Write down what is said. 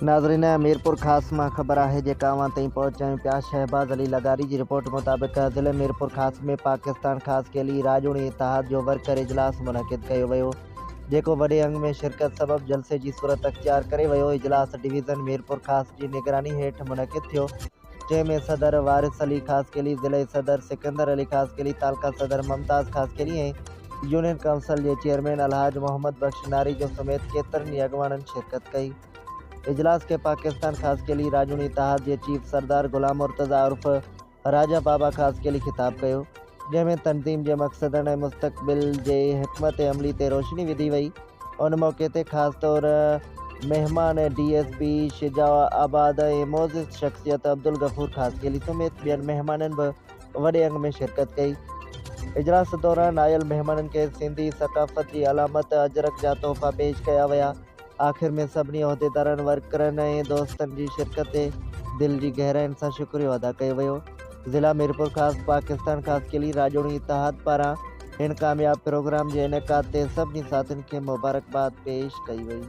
नाज़रीन मीरपुर ख़ास मां ख़बर है जेका अवां ताईं पहुचायूं पिया। शहबाज़ अली लगारी जी रिपोर्ट मुताबिक़ ज़िले मीरपुर ख़ास में पाकिस्तान ख़ास के लिए राजूनी इतिहाद जो वर्कर इजलास मुनक़िद कयो वियो, जेको वॾे अंग में शिरकत सबब जलसे जी सूरत अख्तियार करे वियो। इजलास डिवीज़न मीरपुर ख़ास जी निगरानी हेठ मुनक़िद थियो, जंहिंमें सदर वारिस अली ख़ास के लिए, ज़िले सदर सिकंदर अली ख़ास के लिए, तालका सदर मुमताज़ ख़ास के लिए यूनियन काउंसिल के चेयरमैन अलहाज मोहम्मद बख्श नारी जो समेत केतरनि अगवाननि शिरकत कई। इजलास के पाकिस्तान खास के लिए राजूनी इतिहाद के चीफ सरदार गुलाम मुर्तज़ा उर्फ राजा बाबा खास के लिए खिताब किया, जैमें तंजीम के मकसदन ऐं मुस्तक़बिल के हिकमत अमली ते रोशनी विधी वई। उन मौके ते ख़ास तौर मेहमान DSP शिजाआबाद ऐं मोज़िज़ शख्सियत अब्दुल गफूर खास के लिए समेत ॿियनि मेहमाननि भी वॾे अंग में शिरकत कई। इजलास दौरान आयल मेहमाननि के सिंधी सकाफ़त की अलामत अजरक जा तोहफ़ा पेश किया विया। आखिर में सभी उहदेदारनि, वर्करनि ऐं दोस्तनि जी शिरकत ते दिल जी गहराइनि सां शुक्रियो अदा कयो वियो। ज़िला मीरपुर ख़ास पाकिस्तान ख़ास के लिए राजौनी इतिहाद पारां हिन कामयाब प्रोग्राम के इनेकाद ते सभी साथियुनि खे मुबारकबाद पेश कई वई।